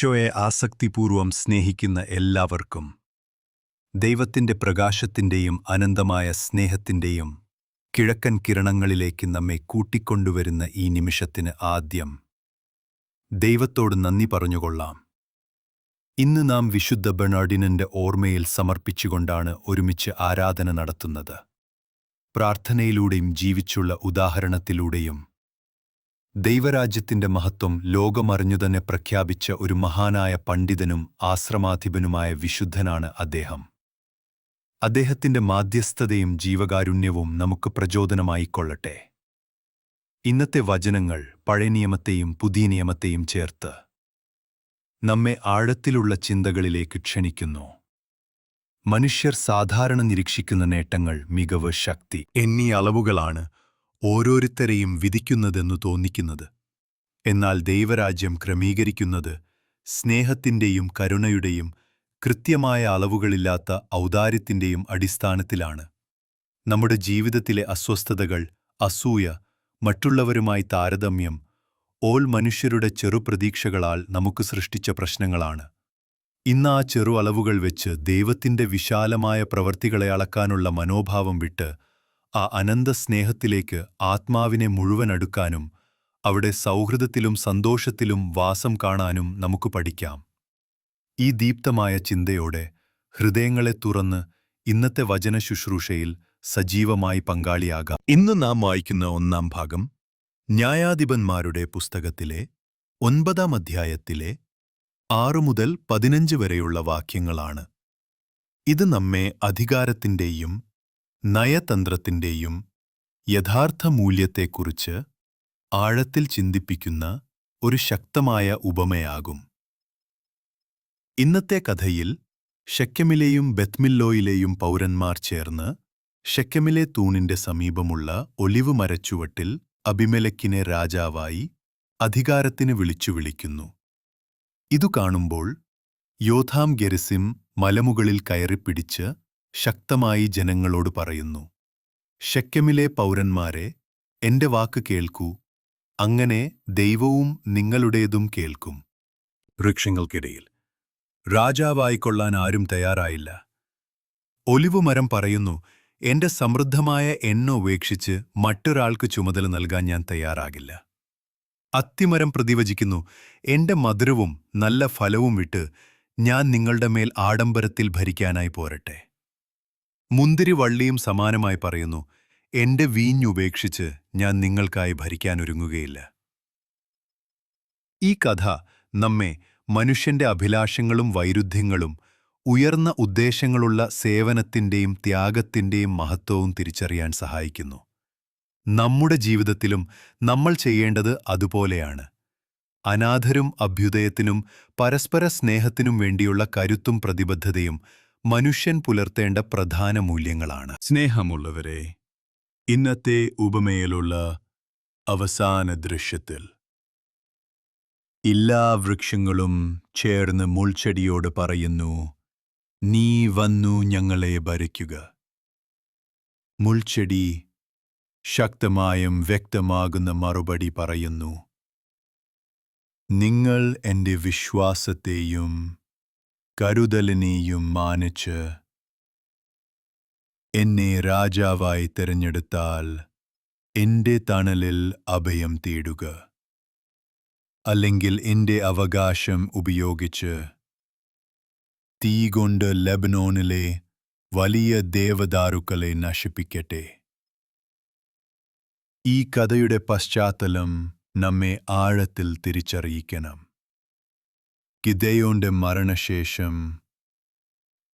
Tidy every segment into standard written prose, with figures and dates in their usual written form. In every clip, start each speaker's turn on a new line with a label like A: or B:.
A: ഈശോയെ ആസക്തിപൂർവം സ്നേഹിക്കുന്ന എല്ലാവർക്കും ദൈവത്തിന്റെ പ്രകാശത്തിന്റെയും അനന്തമായ സ്നേഹത്തിന്റെയും കിഴക്കൻ കിരണങ്ങളിലേക്ക് നമ്മെ കൂട്ടിക്കൊണ്ടുവരുന്ന ഈ നിമിഷത്തിന് ആദ്യം ദൈവത്തോട് നന്ദി പറഞ്ഞുകൊള്ളാം. ഇന്ന് നാം വിശുദ്ധ ബെർണാർഡിനന്റെ ഓർമ്മയിൽ സമർപ്പിച്ചുകൊണ്ടാണ് ഒരുമിച്ച് ആരാധന നടത്തുന്നത്. പ്രാർത്ഥനയിലൂടെയും ജീവിച്ചുള്ള ഉദാഹരണത്തിലൂടെയും ദൈവരാജ്യത്തിന്റെ മഹത്വം ലോകമറിഞ്ഞുതന്നെ പ്രഖ്യാപിച്ച ഒരു മഹാനായ പണ്ഡിതനും ആശ്രമാധിപനുമായ വിശുദ്ധനാണ് അദ്ദേഹം. അദ്ദേഹത്തിന്റെ മാധ്യസ്ഥതയും ജീവകാരുണ്യവും നമുക്ക് പ്രചോദനമായിക്കൊള്ളട്ടെ. ഇന്നത്തെ വചനങ്ങൾ പഴയ നിയമത്തെയും പുതിയ നിയമത്തെയും ചേർത്ത് നമ്മെ ആഴത്തിലുള്ള ചിന്തകളിലേക്ക് ക്ഷണിക്കുന്നു. മനുഷ്യർ സാധാരണ നിരീക്ഷിക്കുന്ന നേട്ടങ്ങൾ, മികവ്, ശക്തി എന്നീ അളവുകളാണ് ഓരോരുത്തരെയും വിധിക്കുന്നതെന്നു തോന്നിക്കുന്നത്. എന്നാൽ ദൈവരാജ്യം ക്രമീകരിക്കുന്നത് സ്നേഹത്തിന്റെയും കരുണയുടെയും കൃത്യമായ അളവുകളില്ലാത്ത ഔദാര്യത്തിന്റെയും അടിസ്ഥാനത്തിലാണ്. നമ്മുടെ ജീവിതത്തിലെ അസ്വസ്ഥതകൾ, അസൂയ, മറ്റുള്ളവരുമായി താരതമ്യം മനുഷ്യരുടെ ചെറുപ്രതീക്ഷകളാൽ നമുക്ക് സൃഷ്ടിച്ച പ്രശ്നങ്ങളാണ്. ഇന്ന് ആ ചെറു അളവുകൾ വെച്ച് ദൈവത്തിന്റെ വിശാലമായ പ്രവൃത്തികളെ അളക്കാനുള്ള മനോഭാവം വിട്ട് ആ അനന്ത സ്നേഹത്തിലേക്ക് ആത്മാവിനെ മുഴുവൻ അടുക്കാനും അവിടെ സൗഹൃദത്തിലും സന്തോഷത്തിലും വാസം കാണാനും നമുക്ക് പഠിക്കാം. ഈ ദീപ്തമായ ചിന്തയോടെ ഹൃദയങ്ങളെ തുറന്ന് ഇന്നത്തെ വചന ശുശ്രൂഷയിൽ സജീവമായി പങ്കാളിയാകാം. ഇന്ന് നാം വായിക്കുന്ന ഒന്നാം ഭാഗം ന്യായാധിപന്മാരുടെ പുസ്തകത്തിലെ 9-ാം അധ്യായത്തിലെ 6 മുതൽ 15 വരെയുള്ള വാക്യങ്ങളാണ്. ഇത് നമ്മെ അധികാരത്തിന്റെയും നയതന്ത്രത്തിന്റെയും യഥാർത്ഥ മൂല്യത്തെക്കുറിച്ച് ആഴത്തിൽ ചിന്തിപ്പിക്കുന്ന ഒരു ശക്തമായ ഉപമയാകും. ഇന്നത്തെ കഥയിൽ ശെക്കെമിലെയും ബെത്മില്ലോയിലെയും പൗരന്മാർ ചേർന്ന് ശെക്കെമിലെ തൂണിന്റെ സമീപമുള്ള ഒലിവ് മരച്ചുവട്ടിൽ അബിമെലെക്കിനെ രാജാവായി അധികാരത്തിന് വിളിക്കുന്നു. ഇതു കാണുമ്പോൾ യോഥാം ഗെരിസിം മലമുകളിൽ കയറിപ്പിടിച്ച് ശക്തമായി ജനങ്ങളോട് പറയുന്നു, ശെക്കെമിലെ പൗരന്മാരെ, എന്റെ വാക്ക് കേൾക്കൂ, അങ്ങനെ ദൈവവും നിങ്ങളുടേതും കേൾക്കും. വൃക്ഷങ്ങൾക്കിടയിൽ രാജാവായിക്കൊള്ളാൻ ആരും തയ്യാറായില്ല. ഒലിവുമരം പറയുന്നു, എന്റെ സമൃദ്ധമായ എണ്ണ ഉപേക്ഷിച്ച് മറ്റൊരാൾക്ക് ചുമതല നൽകാൻ ഞാൻ തയ്യാറാകില്ല. അത്തിമരം പ്രതിവചിക്കുന്നു, എന്റെ മധുരവും നല്ല ഫലവും വിട്ട് ഞാൻ നിങ്ങളുടെ മേൽ ആഡംബരത്തിൽ ഭരിക്കാനായി പോരട്ടെ. മുന്തിരിവള്ളിയും സമാനമായി പറയുന്നു, എന്റെ വീഞ്ഞുപേക്ഷിച്ച് ഞാൻ നിങ്ങൾക്കായി ഭരിക്കാനൊരുങ്ങുകയില്ല. ഈ കഥ നമ്മെ മനുഷ്യന്റെ അഭിലാഷങ്ങളും വൈരുദ്ധ്യങ്ങളും ഉയർന്ന ഉദ്ദേശങ്ങളുള്ള സേവനത്തിന്റെയും ത്യാഗത്തിന്റെയും മഹത്വവും തിരിച്ചറിയാൻ സഹായിക്കുന്നു. നമ്മുടെ ജീവിതത്തിലും നമ്മൾ ചെയ്യേണ്ടത് അതുപോലെയാണ്. അനാഥരും അഭ്യുദയത്തിനും പരസ്പര സ്നേഹത്തിനും വേണ്ടിയുള്ള കരുത്തും പ്രതിബദ്ധതയും മനുഷ്യൻ പുലർത്തേണ്ട പ്രധാന മൂല്യങ്ങളാണ്. സ്നേഹമുള്ളവരെ, ഇന്നത്തെ ഉപമയിലുള്ള അവസാന ദൃശ്യത്തിൽ എല്ലാ വൃക്ഷങ്ങളും ചേർന്ന് മുൾച്ചെടിയോട് പറയുന്നു, നീ വന്നു ഞങ്ങളെ ഭരിക്കുക. മുൾച്ചെടി ശക്തമായും വ്യക്തമാകുന്ന മറുപടി പറയുന്നു, നിങ്ങൾ എന്റെ വിശ്വാസത്തെയും കരുതലിനെയും മാനിച്ച് എന്നെ രാജാവായി തിരഞ്ഞെടുത്താൽ എന്റെ തണലിൽ അഭയം തേടുക. അല്ലെങ്കിൽ എന്റെ അവകാശം ഉപയോഗിച്ച് തീ കൊണ്ട് ലെബനോനിലെ വലിയ ദേവദാരുക്കളെ നശിപ്പിക്കട്ടെ. ഈ കഥയുടെ പശ്ചാത്തലം നമ്മെ ആഴത്തിൽ തിരിച്ചറിയിക്കണം. ഗിദെയോന്റെ മരണശേഷം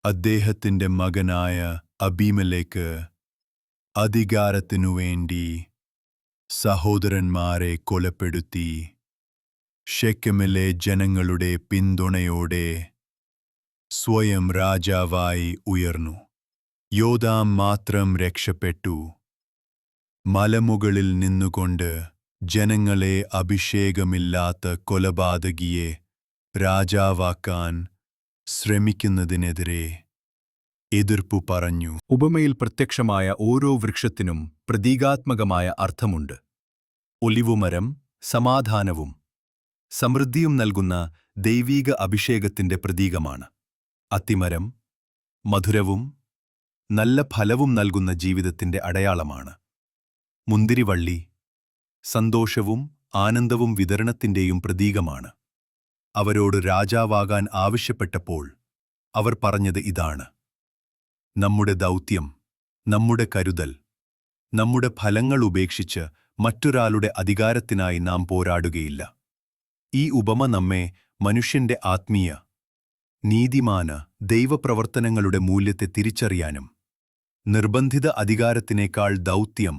A: അദ്ദേഹത്തിന്റെ മകനായ അബീമേലെക്ക് അധികാരത്തിനുവേണ്ടി സഹോദരന്മാരെ കൊലപ്പെടുത്തി ശെക്കെമിലെ ജനങ്ങളുടെ പിന്തുണയോടെ സ്വയം രാജാവായി ഉയർന്നു. യോഥാം മാത്രം രക്ഷപ്പെട്ടു. മലമുകളിൽ നിന്നുകൊണ്ട് ജനങ്ങളെ അഭിഷേകമില്ലാത്ത കൊലപാതകിയെ രാജാവാക്കാൻ ശ്രമിക്കുന്നതിനെതിരെ എതിർപ്പു പറഞ്ഞു. ഉപമയിൽ പ്രത്യക്ഷമായ ഓരോ വൃക്ഷത്തിനും പ്രതീകാത്മകമായ അർത്ഥമുണ്ട്. ഒലിവുമരം സമാധാനവും, സമൃദ്ധിയും നൽകുന്ന ദൈവീക അഭിഷേകത്തിന്റെ പ്രതീകമാണ്. അത്തിമരം മധുരവും നല്ല ഫലവും നൽകുന്ന ജീവിതത്തിന്റെ അടയാളമാണ്. മുന്തിരിവള്ളി സന്തോഷവും ആനന്ദവും വിതരണത്തിന്റെയും പ്രതീകമാണ്. അവരോട് രാജാവാകാൻ ആവശ്യപ്പെട്ടപ്പോൾ അവർ പറഞ്ഞത് ഇതാണ്: നമ്മുടെ ദൗത്യം, നമ്മുടെ കരുതൽ, നമ്മുടെ ഫലങ്ങൾ ഉപേക്ഷിച്ച് മറ്റൊരാളുടെ അധികാരത്തിനായി നാം പോരാടുകയില്ല. ഈ ഉപമ നമ്മെ മനുഷ്യന്റെ ആത്മീയ, നീതിമാന ദൈവപ്രവർത്തനങ്ങളുടെ മൂല്യത്തെ തിരിച്ചറിയാനും നിർബന്ധിത അധികാരത്തിനേക്കാൾ ദൗത്യം,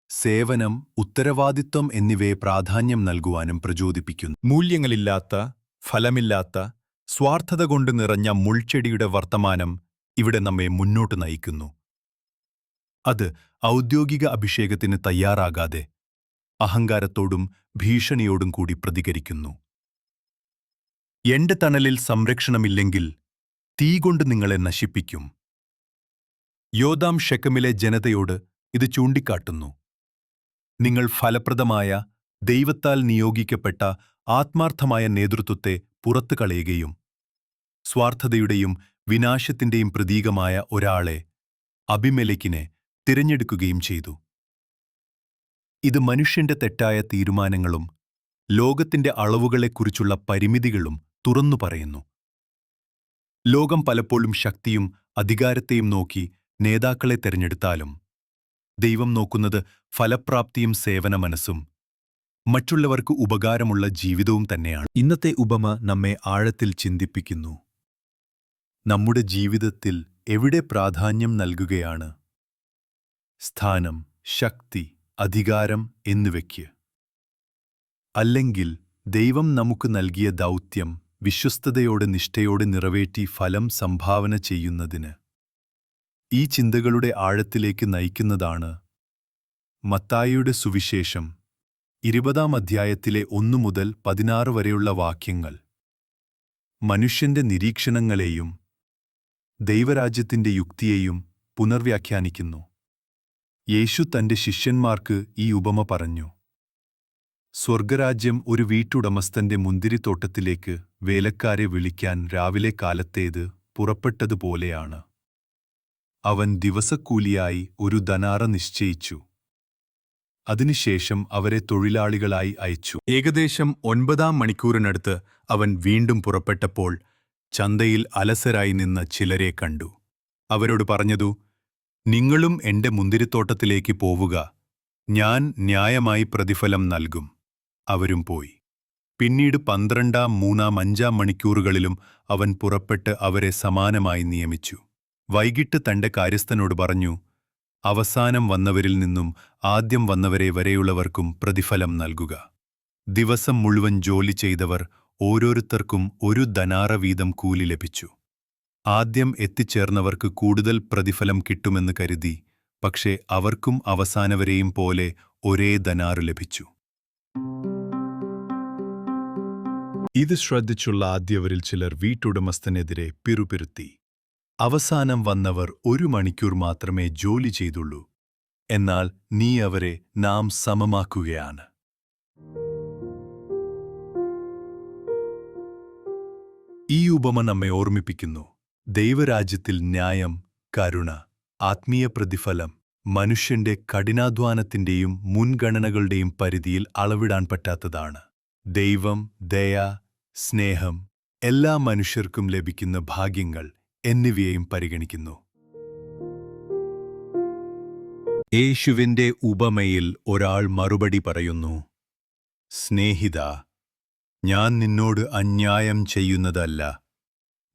A: സേവനം, ഉത്തരവാദിത്വം എന്നിവയെ പ്രാധാന്യം നൽകുവാനും പ്രചോദിപ്പിക്കുന്നു. മൂല്യങ്ങളില്ലാത്ത, ഫലമില്ലാത്ത, സ്വാർത്ഥത കൊണ്ട് നിറഞ്ഞ മുൾച്ചെടിയുടെ വർത്തമാനം ഇവിടെ നമ്മെ മുന്നോട്ട് നയിക്കുന്നു. അത് ഔദ്യോഗിക അഭിഷേകത്തിന് തയ്യാറാകാതെ അഹങ്കാരത്തോടും ഭീഷണിയോടും കൂടി പ്രതികരിക്കുന്നു. എന്റെ തണലിൽ സംരക്ഷണമില്ലെങ്കിൽ തീ കൊണ്ട് നിങ്ങളെ നശിപ്പിക്കും. യോഥാം ഷെക്കമിലെ ജനതയോട് ഇത് ചൂണ്ടിക്കാട്ടുന്നു. നിങ്ങൾ ഫലപ്രദമായ, ദൈവത്താൽ നിയോഗിക്കപ്പെട്ട ആത്മാർത്ഥമായ നേതൃത്വത്തെ പുറത്തു കളയുകയും സ്വാർത്ഥതയുടെയും വിനാശത്തിന്റെയും പ്രതീകമായ ഒരാളെ, അബിമെലെക്കിനെ, തിരഞ്ഞെടുക്കുകയും ചെയ്തു. ഇത് മനുഷ്യന്റെ തെറ്റായ തീരുമാനങ്ങളും ലോകത്തിന്റെ അളവുകളെക്കുറിച്ചുള്ള പരിമിതികളും തുറന്നു പറയുന്നു. ലോകം പലപ്പോഴും ശക്തിയും അധികാരത്തെയും നോക്കി നേതാക്കളെ തെരഞ്ഞെടുത്താലും ദൈവം നോക്കുന്നത് ഫലപ്രാപ്തിയും സേവന മനസ്സും മറ്റുള്ളവർക്ക് ഉപകാരമുള്ള ജീവിതവും തന്നെയാണ്. ഇന്നത്തെ ഉപമ നമ്മെ ആഴത്തിൽ ചിന്തിപ്പിക്കുന്നു. നമ്മുടെ ജീവിതത്തിൽ എവിടെ പ്രാധാന്യം നൽകുകയാണ്? സ്ഥാനം, ശക്തി, അധികാരം എന്നിവയ്ക്ക്? അല്ലെങ്കിൽ ദൈവം നമുക്ക് നൽകിയ ദൗത്യം വിശ്വസ്തതയോടെ, നിഷ്ഠയോടെ നിറവേറ്റി ഫലം സംഭാവന ചെയ്യുന്നതിന്? ഈ ചിന്തകളുടെ ആഴത്തിലേക്ക് നയിക്കുന്നതാണ് മത്തായിയുടെ സുവിശേഷം 20-ാം അധ്യായത്തിലെ 1 മുതൽ 16 വരെയുള്ള വാക്യങ്ങൾ. മനുഷ്യന്റെ നിരീക്ഷണങ്ങളെയും ദൈവരാജ്യത്തിന്റെ യുക്തിയെയും പുനർവ്യാഖ്യാനിക്കുന്നു. യേശു തന്റെ ശിഷ്യന്മാർക്ക് ഈ ഉപമ പറഞ്ഞു: സ്വർഗരാജ്യം ഒരു വീട്ടുടമസ്ഥന്റെ മുന്തിരിത്തോട്ടത്തിലേക്ക് വേലക്കാരെ വിളിക്കാൻ രാവിലെ കാലത്തേത് പുറപ്പെട്ടതുപോലെയാണ്. അവൻ ദിവസക്കൂലിയായി ഒരു ദനാറ നിശ്ചയിച്ചു. അതിനുശേഷം അവരെ തൊഴിലാളികളായി അയച്ചു. ഏകദേശം 9-ാം മണിക്കൂറിനടുത്ത് അവൻ വീണ്ടും പുറപ്പെട്ടപ്പോൾ ചന്തയിൽ അലസരായി നിന്ന ചിലരെ കണ്ടു. അവരോട് പറഞ്ഞതു: നിങ്ങളും എന്റെ മുന്തിരിത്തോട്ടത്തിലേക്ക് പോവുക, ഞാൻ ന്യായമായി പ്രതിഫലം നൽകും. അവരും പോയി. പിന്നീട് 12-ാം, 3-ാം, 5-ാം മണിക്കൂറുകളിലും അവൻ പുറപ്പെട്ട് അവരെ സമാനമായി നിയമിച്ചു. വൈകിട്ട് തന്റെ കാര്യസ്ഥനോട് പറഞ്ഞു: അവസാനം വന്നവരിൽ നിന്നും ആദ്യം വന്നവരെ വരെയുള്ളവർക്കും പ്രതിഫലം നൽകുക. ദിവസം മുഴുവൻ ജോലി ചെയ്തവർ ഓരോരുത്തർക്കും 1 ദനാറ വീതം കൂലി ലഭിച്ചു. ആദ്യം എത്തിച്ചേർന്നവർക്ക് കൂടുതൽ പ്രതിഫലം കിട്ടുമെന്ന് കരുതി, പക്ഷേ അവർക്കും അവസാനവരെയും പോലെ ഒരേ ദനാറ് ലഭിച്ചു. ഇത് ശ്രദ്ധിച്ചുള്ള ആദ്യവരിൽ ചിലർ വീട്ടുടമസ്ഥനെതിരെ പിറുപിറുത്തി: അവസാനം വന്നവർ 1 മണിക്കൂർ മാത്രമേ ജോലി ചെയ്തുള്ളൂ, എന്നാൽ നീ അവരെ നാം സമമാക്കുകയാണ്. ഈ ഉപമ നമ്മെ ഓർമ്മിപ്പിക്കുന്നു: ദൈവരാജ്യത്തിൽ ന്യായം, കരുണ, ആത്മീയ പ്രതിഫലം മനുഷ്യന്റെ കഠിനാധ്വാനത്തിന്റെയും മുൻഗണനകളുടെയും പരിധിയിൽ അളവിടാൻ പറ്റാത്തതാണ്. ദൈവം, ദയ, സ്നേഹം, എല്ലാ മനുഷ്യർക്കും ലഭിക്കുന്ന ഭാഗ്യങ്ങൾ എന്നിവയെയും പരിഗണിക്കുന്നു. യേശുവിന്റെ ഉപമയിൽ ഒരാൾ മറുപടി പറയുന്നു: സ്നേഹിതാ, ഞാൻ നിന്നോട് അന്യായം ചെയ്യുന്നതല്ല.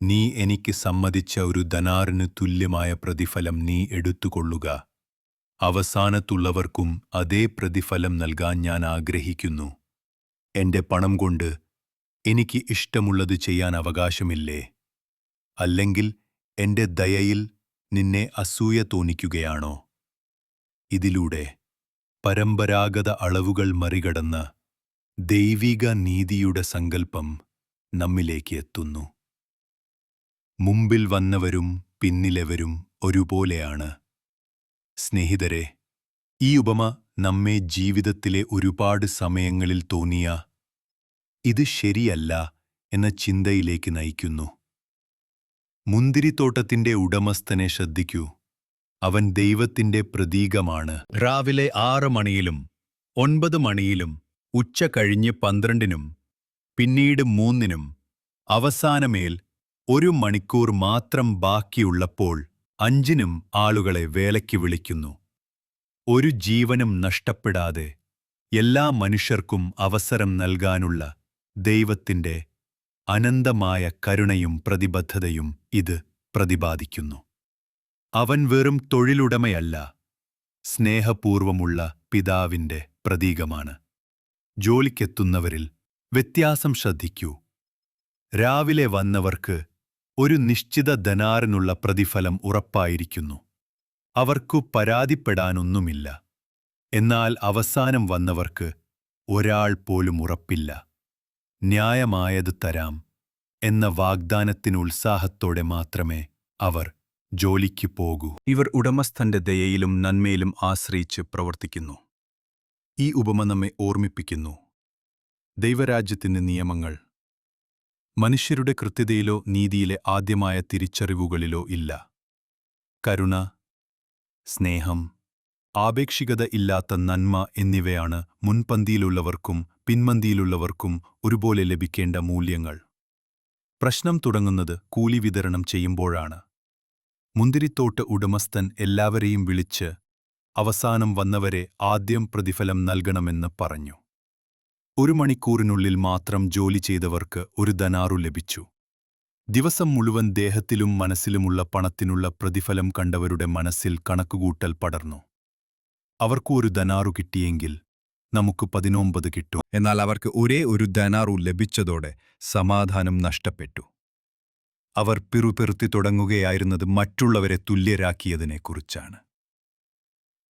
A: നീ എനിക്ക് സമ്മതിച്ച 1 ദനാറിന് തുല്യമായ പ്രതിഫലം നീ എടുത്തുകൊള്ളുക. അവസാനത്തുള്ളവർക്കും അതേ പ്രതിഫലം നൽകാൻ ഞാൻ ആഗ്രഹിക്കുന്നു. എന്റെ പണം കൊണ്ട് എനിക്ക് ഇഷ്ടമുള്ളത് ചെയ്യാൻ അവകാശമില്ലേ? അല്ലെങ്കിൽ എന്റെ ദയയിൽ നിന്നെ അസൂയ തോന്നിക്കുകയാണോ? ഇതിലൂടെ പരമ്പരാഗത അളവുകൾ മറികടന്ന് ദൈവിക നീതിയുടെ സങ്കല്പം നമ്മിലേക്ക് എത്തുന്നു. മുമ്പിൽ വന്നവരും പിന്നിലെവരും ഒരുപോലെയാണ്. സ്നേഹിതരെ, ഈ ഉപമ നമ്മെ ജീവിതത്തിലെ ഒരുപാട് സമയങ്ങളിൽ തോന്നിയ ഇത് ശരിയല്ല എന്ന ചിന്തയിലേക്ക് നയിക്കുന്നു. മുന്തിരിത്തോട്ടത്തിന്റെ ഉടമസ്ഥനെ ശ്രദ്ധിക്കൂ. അവൻ ദൈവത്തിന്റെ പ്രതീകമാണ്. രാവിലെ 6 മണിയിലും 9 മണിയിലും ഉച്ച കഴിഞ്ഞ് 12-നും പിന്നീട് 3-നും അവസാനമേൽ 1 മണിക്കൂർ മാത്രം ബാക്കിയുള്ളപ്പോൾ 5-നും ആളുകളെ വേലയ്ക്ക് വിളിക്കുന്നു. ഒരു ജീവനും നഷ്ടപ്പെടാതെ എല്ലാ മനുഷ്യർക്കും അവസരം നൽകാനുള്ള ദൈവത്തിന്റെ അനന്തമായ കരുണയും പ്രതിബദ്ധതയും ഇത് പ്രതിപാദിക്കുന്നു. അവൻ വെറും തൊഴിലുടമയല്ല, സ്നേഹപൂർവമുള്ള പിതാവിന്റെ പ്രതീകമാണ്. ജോലിക്കെത്തുന്നവരിൽ വ്യത്യാസം ശ്രദ്ധിക്കൂ. രാവിലെ വന്നവർക്ക് ഒരു നിശ്ചിത ധനാറിനുള്ള പ്രതിഫലം ഉറപ്പായിരിക്കുന്നു. അവർക്കു പരാതിപ്പെടാനൊന്നുമില്ല. എന്നാൽ അവസാനം വന്നവർക്ക് ഒരാൾ പോലും ഉറപ്പില്ല. ന്യായമായത് തരാം എന്ന വാഗ്ദാനത്തിനുത്സാഹത്തോടെ മാത്രമേ അവർ ജോലിക്ക് പോകൂ. ഇവർ ഉടമസ്ഥന്റെ ദയയിലും നന്മയിലും ആശ്രയിച്ച് പ്രവർത്തിക്കുന്നു. ഈ ഉപമ നമ്മെ ഓർമ്മിപ്പിക്കുന്നു, ദൈവരാജ്യത്തിന്റെ നിയമങ്ങൾ മനുഷ്യരുടെ കൃത്യതയിലോ നീതിയിലെ ആദ്യമായ തിരിച്ചറിവുകളിലോ ഇല്ല. കരുണ, സ്നേഹം, ആപേക്ഷികത ഇല്ലാത്ത നന്മ എന്നിവയാണ് മുൻപന്തിയിലുള്ളവർക്കും പിൻപന്തിയിലുള്ളവർക്കും ഒരുപോലെ ലഭിക്കേണ്ട മൂല്യങ്ങൾ. പ്രശ്നം തുടങ്ങുന്നത് കൂലി വിതരണം ചെയ്യുമ്പോഴാണ്. മുന്തിരിത്തോട്ട ഉടമസ്ഥൻ എല്ലാവരെയും വിളിച്ച് അവസാനം വന്നവരെ ആദ്യം പ്രതിഫലം നൽകണമെന്ന് പറഞ്ഞു. 1 മണിക്കൂറിനുള്ളിൽ മാത്രം ജോലി ചെയ്തവർക്ക് 1 ദനാറു ലഭിച്ചു. ദിവസം മുഴുവൻ ദേഹത്തിലും മനസ്സിലുമുള്ള പണത്തിനുള്ള പ്രതിഫലം കണ്ടവരുടെ മനസ്സിൽ കണക്കുകൂട്ടൽ പടർന്നു. അവർക്ക് 1 ദനാറു കിട്ടിയെങ്കിൽ നമുക്ക് 19 കിട്ടും. എന്നാൽ അവർക്ക് ഒരേ 1 ദനാറു ലഭിച്ചതോടെ സമാധാനം നഷ്ടപ്പെട്ടു. അവർ പിറുപിറുത്തി തുടങ്ങുകയായിരുന്നത് മറ്റുള്ളവരെ തുല്യരാക്കിയതിനെക്കുറിച്ചാണ്,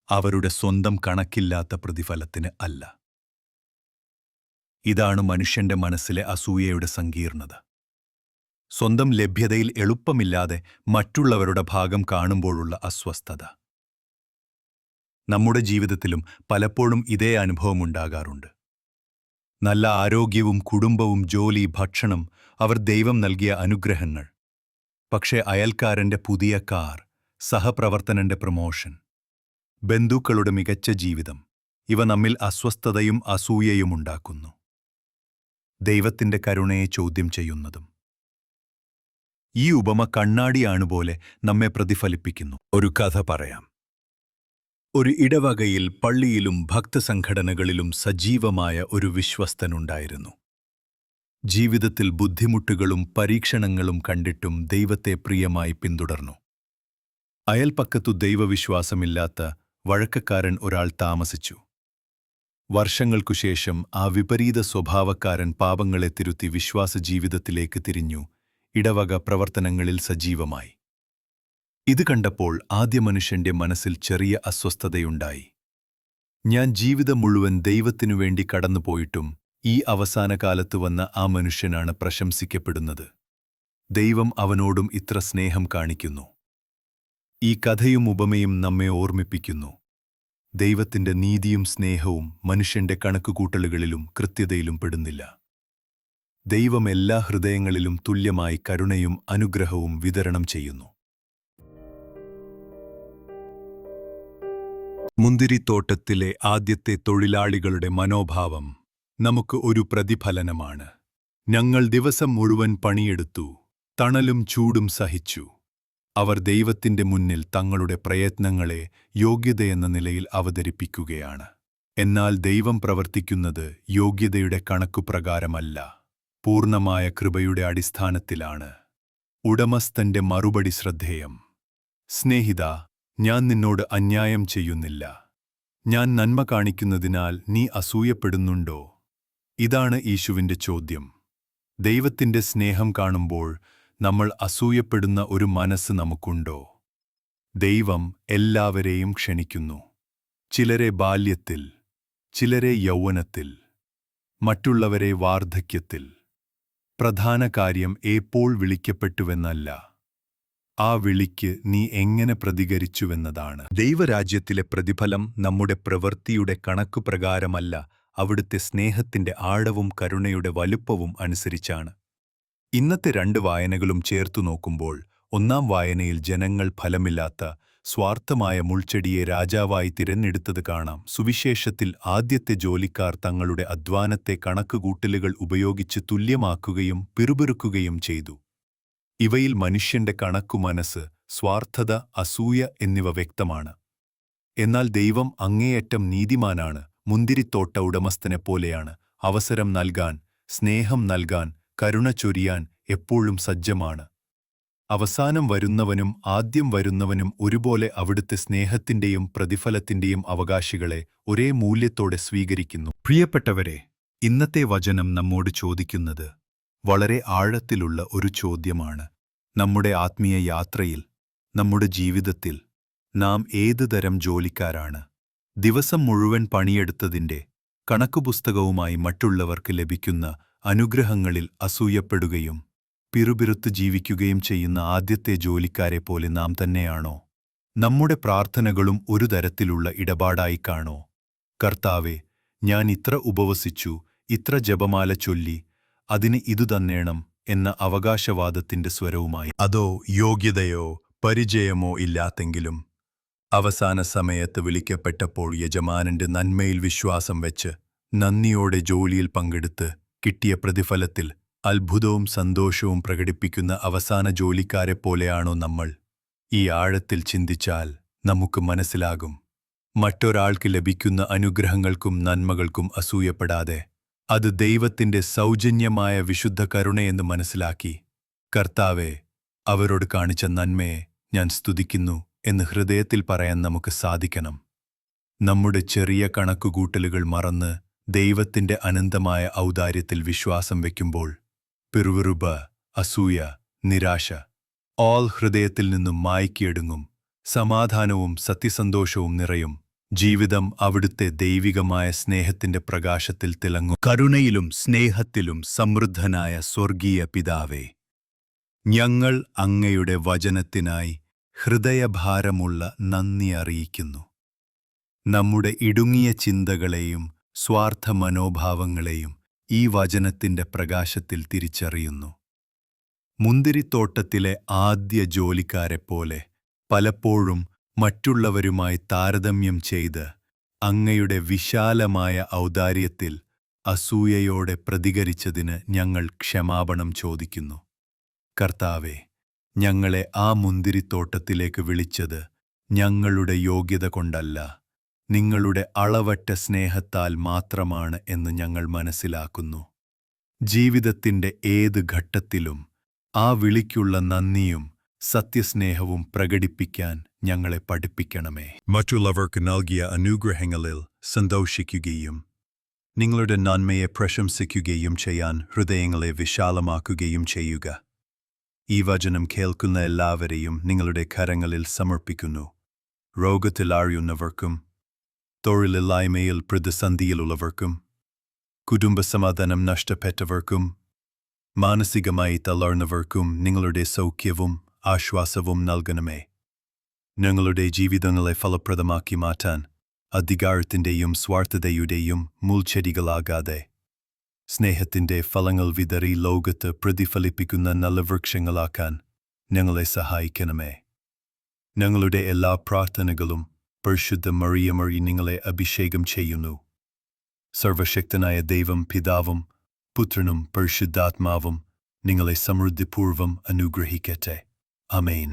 A: അവരുടെ സ്വന്തം കണക്കില്ലാത്ത പ്രതിഫലത്തിന് അല്ല. ഇതാണ് മനുഷ്യന്റെ മനസ്സിലെ അസൂയയുടെ സങ്കീർണത. സ്വന്തം ലഭ്യതയിൽ എളുപ്പമില്ലാതെ മറ്റുള്ളവരുടെ ഭാഗം കാണുമ്പോഴുള്ള അസ്വസ്ഥത. നമ്മുടെ ജീവിതത്തിലും പലപ്പോഴും ഇതേ അനുഭവമുണ്ടാകാറുണ്ട്. നല്ല ആരോഗ്യവും കുടുംബവും ജോലി, ഭക്ഷണം അവർ ദൈവം നൽകിയ അനുഗ്രഹങ്ങൾ. പക്ഷേ അയൽക്കാരന്റെ പുതിയ കാർ, സഹപ്രവർത്തനന്റെ പ്രമോഷൻ, ബന്ധുക്കളുടെ മികച്ച ജീവിതം, ഇവ നമ്മിൽ അസ്വസ്ഥതയും അസൂയയും ഉണ്ടാക്കുന്നു. ദൈവത്തിന്റെ കരുണയെ ചോദ്യം ചെയ്യുന്നതും. ഈ ഉപമ കണ്ണാടിയാണുപോലെ നമ്മെ പ്രതിഫലിപ്പിക്കുന്നു. ഒരു കഥ പറയാം. ഒരു ഇടവകയിൽ, പള്ളിയിലും ഭക്തസംഘടനകളിലും സജീവമായ ഒരു വിശ്വസ്തനുണ്ടായിരുന്നു. ജീവിതത്തിൽ ബുദ്ധിമുട്ടുകളും പരീക്ഷണങ്ങളും കണ്ടിട്ടും ദൈവത്തെ പ്രിയമായി പിന്തുടർന്നു. അയൽപക്കത്തു ദൈവവിശ്വാസമില്ലാത്ത വഴക്കക്കാരൻ ഒരാൾ താമസിച്ചു. വർഷങ്ങൾക്കുശേഷം ആ വിപരീത സ്വഭാവക്കാരൻ പാപങ്ങളെ തിരുത്തി വിശ്വാസജീവിതത്തിലേക്ക് തിരിഞ്ഞു, ഇടവക പ്രവർത്തനങ്ങളിൽ സജീവമായി. ഇത് കണ്ടപ്പോൾ ആദ്യ മനുഷ്യന്റെ മനസ്സിൽ ചെറിയ അസ്വസ്ഥതയുണ്ടായി. ഞാൻ ജീവിതം മുഴുവൻ ദൈവത്തിനുവേണ്ടി കടന്നുപോയിട്ടും ഈ അവസാന കാലത്ത് വന്ന ആ മനുഷ്യനാണ് പ്രശംസിക്കപ്പെടുന്നത്. ദൈവം അവനോടും ഇത്ര സ്നേഹം കാണിക്കുന്നു. ഈ കഥയും ഉപമയും നമ്മെ ഓർമ്മിപ്പിക്കുന്നു, ദൈവത്തിന്റെ നീതിയും സ്നേഹവും മനുഷ്യന്റെ കണക്കുകൂട്ടലുകളിലും കൃത്യതയിലും പെടുന്നില്ല. ദൈവം എല്ലാ ഹൃദയങ്ങളിലും തുല്യമായി കരുണയും അനുഗ്രഹവും വിതരണം ചെയ്യുന്നു. മുന്തിരിത്തോട്ടത്തിലെ ആദ്യത്തെ തൊഴിലാളികളുടെ മനോഭാവം നമുക്ക് ഒരു പ്രതിഫലനമാണ്. ഞങ്ങൾ ദിവസം മുഴുവൻ പണിയെടുത്തു, തണലും ചൂടും സഹിച്ചു. അവർ ദൈവത്തിന്റെ മുന്നിൽ തങ്ങളുടെ പ്രയത്നങ്ങളെ യോഗ്യതയെന്ന നിലയിൽ അവതരിപ്പിക്കുകയാണ്. എന്നാൽ ദൈവം പ്രവർത്തിക്കുന്നത് യോഗ്യതയുടെ കണക്കുപ്രകാരമല്ല, പൂർണ്ണമായ കൃപയുടെ അടിസ്ഥാനത്തിലാണ്. ഉടമസ്ഥന്റെ മറുപടി ശ്രദ്ധേയം. സ്നേഹിതാ, ഞാൻ നിന്നോട് അന്യായം ചെയ്യുന്നില്ല. ഞാൻ നന്മ കാണിക്കുന്നതിനാൽ നീ അസൂയപ്പെടുന്നുണ്ടോ? ഇതാണ് യേശുവിന്റെ ചോദ്യം. ദൈവത്തിന്റെ സ്നേഹം കാണുമ്പോൾ നമ്മൾ അസൂയപ്പെടുന്ന ഒരു മനസ്സ് നമുക്കുണ്ടോ? ദൈവം എല്ലാവരെയും ക്ഷണിക്കുന്നു. ചിലരെ ബാല്യത്തിൽ, ചിലരെ യൗവനത്തിൽ, മറ്റുള്ളവരെ വാർദ്ധക്യത്തിൽ. പ്രധാന കാര്യം എപ്പോൾ വിളിക്കപ്പെട്ടുവെന്നല്ല, ആ വിളിക്ക് നീ എങ്ങനെ പ്രതികരിച്ചുവെന്നതാണ്. ദൈവരാജ്യത്തിലെ പ്രതിഫലം നമ്മുടെ പ്രവൃത്തിയുടെ കണക്കുപ്രകാരമല്ല, അവിടുത്തെ സ്നേഹത്തിന്റെ ആഴവും കരുണയുടെ വലുപ്പവും അനുസരിച്ചാണ്. ഇന്നത്തെ 2 വായനകളും ചേർത്തു നോക്കുമ്പോൾ, 1-ാം വായനയിൽ ജനങ്ങൾ ഫലമില്ലാത്ത സ്വാർത്ഥമായ മുൾച്ചെടിയെ രാജാവായി തിരഞ്ഞെടുത്തത് കാണാം. സുവിശേഷത്തിൽ ആദ്യത്തെ ജോലിക്കാർ തങ്ങളുടെ അധ്വാനത്തെ കണക്കുകൂട്ടലുകൾ ഉപയോഗിച്ച് തുല്യമാക്കുകയും പിറുപിറുക്കുകയും ചെയ്തു. ഇവയിൽ മനുഷ്യന്റെ കണക്കുമനസ്സ്, സ്വാർത്ഥത, അസൂയ എന്നിവ വ്യക്തമാണ്. എന്നാൽ ദൈവം അങ്ങേയറ്റം നീതിമാനാണ്. മുന്തിരിത്തോട്ട ഉടമസ്ഥനെപ്പോലെയാണ്. അവസരം നൽകാൻ, സ്നേഹം നൽകാൻ, കരുണ ചൊരിയാൻ എപ്പോഴും സജ്ജമാണ്. അവസാനം വരുന്നവനും ആദ്യം വരുന്നവനും ഒരുപോലെ അവിടുത്തെ സ്നേഹത്തിന്റെയും പ്രതിഫലത്തിന്റെയും അവകാശികളെ ഒരേ മൂല്യത്തോടെ സ്വീകരിക്കുന്നു. പ്രിയപ്പെട്ടവരെ, ഇന്നത്തെ വചനം നമ്മോട് ചോദിക്കുന്നത് വളരെ ആഴത്തിലുള്ള ഒരു ചോദ്യമാണ്. നമ്മുടെ ആത്മീയ യാത്രയിൽ, നമ്മുടെ ജീവിതത്തിൽ നാം ഏത് തരം ജോലിക്കാരാണ്? ദിവസം മുഴുവൻ പണിയെടുത്തതിന്റെ കണക്കുപുസ്തകവുമായി മറ്റുള്ളവർക്ക് ലഭിക്കുന്ന അനുഗ്രഹങ്ങളിൽ അസൂയപ്പെടുകയും പിറുപിറുത്ത് ജീവിക്കുകയും ചെയ്യുന്ന ആദ്യത്തെ ജോലിക്കാരെപ്പോലെ നാം തന്നെയാണോ? നമ്മുടെ പ്രാർത്ഥനകളും ഒരു തരത്തിലുള്ള ഇടപാടായി കാണോ? കർത്താവേ, ഞാൻ ഇത്ര ഉപവസിച്ചു, ഇത്ര ജപമാല ചൊല്ലി, അതിന് ഇതു തന്നേണം എന്ന അവകാശവാദത്തിന്റെ സ്വരവുമായി. അതോ യോഗ്യതയോ പരിചയമോ ഇല്ലാത്തെങ്കിലും അവസാന സമയത്ത് വിളിക്കപ്പെട്ടപ്പോൾ യജമാനന്റെ നന്മയിൽ വിശ്വാസം വെച്ച് നന്ദിയോടെ ജോലിയിൽ പങ്കെടുത്ത് കിട്ടിയ പ്രതിഫലത്തിൽ അത്ഭുതവും സന്തോഷവും പ്രകടിപ്പിക്കുന്ന അവസാന ജോലിക്കാരെപ്പോലെയാണോ നമ്മൾ? ഈ ആഴത്തിൽ ചിന്തിച്ചാൽ നമുക്ക് മനസ്സിലാകും, മറ്റൊരാൾക്ക് ലഭിക്കുന്ന അനുഗ്രഹങ്ങൾക്കും നന്മകൾക്കും അസൂയപ്പെടാതെ അത് ദൈവത്തിന്റെ സൗജന്യമായ വിശുദ്ധ കരുണയെന്ന് മനസ്സിലാക്കി, കർത്താവേ, അവരോട് കാണിച്ച നന്മയെ ഞാൻ സ്തുതിക്കുന്നു എന്ന് ഹൃദയത്തിൽ പറയാൻ നമുക്ക് സാധിക്കണം. നമ്മുടെ ചെറിയ കണക്കുകൂട്ടലുകൾ മറന്ന് ദൈവത്തിന്റെ അനന്തമായ ഔദാര്യത്തിൽ വിശ്വാസം വയ്ക്കുമ്പോൾ പിറുവിറുപ്പ്, അസൂയ, നിരാശ ഹൃദയത്തിൽ നിന്നും മായ്ക്കിയെടുങ്ങും. സമാധാനവും സത്യസന്തോഷവും നിറയും. ജീവിതം അവിടുത്തെ ദൈവികമായ സ്നേഹത്തിന്റെ പ്രകാശത്തിൽ തിളങ്ങും. കരുണയിലും സ്നേഹത്തിലും സമൃദ്ധനായ സ്വർഗീയ പിതാവേ, ഞങ്ങൾ അങ്ങയുടെ വചനത്തിനായി ഹൃദയഭാരമുള്ള നന്ദി അറിയിക്കുന്നു. നമ്മുടെ ഇടുങ്ങിയ ചിന്തകളെയും സ്വാർത്ഥ മനോഭാവങ്ങളെയും ഈ വചനത്തിന്റെ പ്രകാശത്തിൽ തിരിച്ചറിയുന്നു. മുന്തിരിത്തോട്ടത്തിലെ ആദ്യ ജോലിക്കാരെപ്പോലെ പലപ്പോഴും മറ്റുള്ളവരുമായി താരതമ്യം ചെയ്ത് അങ്ങയുടെ വിശാലമായ ഔദാര്യത്തിൽ അസൂയയോടെ പ്രതികരിച്ചതിന് ഞങ്ങൾ ക്ഷമാപണം ചോദിക്കുന്നു. കർത്താവേ, ഞങ്ങളെ ആ മുന്തിരിത്തോട്ടത്തിലേക്ക് വിളിച്ചത് ഞങ്ങളുടെ യോഗ്യത കൊണ്ടല്ല, നിങ്ങളുടെ അളവറ്റ സ്നേഹത്താൽ മാത്രമാണ് എന്ന് ഞങ്ങൾ മനസ്സിലാക്കുന്നു. ജീവിതത്തിന്റെ ഏത് ഘട്ടത്തിലും ആ വിളിക്കുള്ള നന്ദിയും സത്യസ്നേഹവും പ്രകടിപ്പിക്കാൻ ഞങ്ങളെ പഠിപ്പിക്കണമേ. മറ്റുള്ളവർക്ക് നൽകിയ അനുഗ്രഹങ്ങളിൽ സന്തോഷിക്കുകയും നിങ്ങളുടെ നന്മയെ പ്രശംസിക്കുകയും ചെയ്യാൻ ഹൃദയങ്ങളെ വിശാലമാക്കുകയും ചെയ്യുക. ഈ വചനം കേൾക്കുന്ന എല്ലാവരെയും നിങ്ങളുടെ കരങ്ങളിൽ സമർപ്പിക്കുന്നു. രോഗത്തിലാഴുന്നവർക്കും തൊഴിലില്ലായ്മയിൽ പ്രതിസന്ധിയിലുള്ളവർക്കും കുടുംബസമാധാനം നഷ്ടപ്പെട്ടവർക്കും മാനസികമായി തളർന്നവർക്കും നിങ്ങളുടെ സൗഖ്യവും ആശ്വാസവും നൽകണമേ. ഞങ്ങളുടെ ജീവിതങ്ങളെ ഫലപ്രദമാക്കി മാറ്റാൻ അധികാരത്തിന്റെയും സ്വാർത്ഥതയുടെയും മുൾച്ചെടികളാകാതെ സ്നേഹത്തിന്റെ ഫലങ്ങൾ വിതറി ലോകത്ത് പ്രതിഫലിപ്പിക്കുന്ന നല്ല വൃക്ഷങ്ങളാക്കാൻ ഞങ്ങളെ സഹായിക്കണമേ. ഞങ്ങളുടെ എല്ലാ പ്രാർത്ഥനകളും പരിശുദ്ധ മറിയമറി നിങ്ങളെ അഭിഷേകം ചെയ്യുന്നു. സർവശക്തനായ ദൈവം പിതാവും പുത്രനും പരിശുദ്ധാത്മാവും നിങ്ങളെ സമൃദ്ധിപൂർവം അനുഗ്രഹിക്കട്ടെ. ആമേൻ.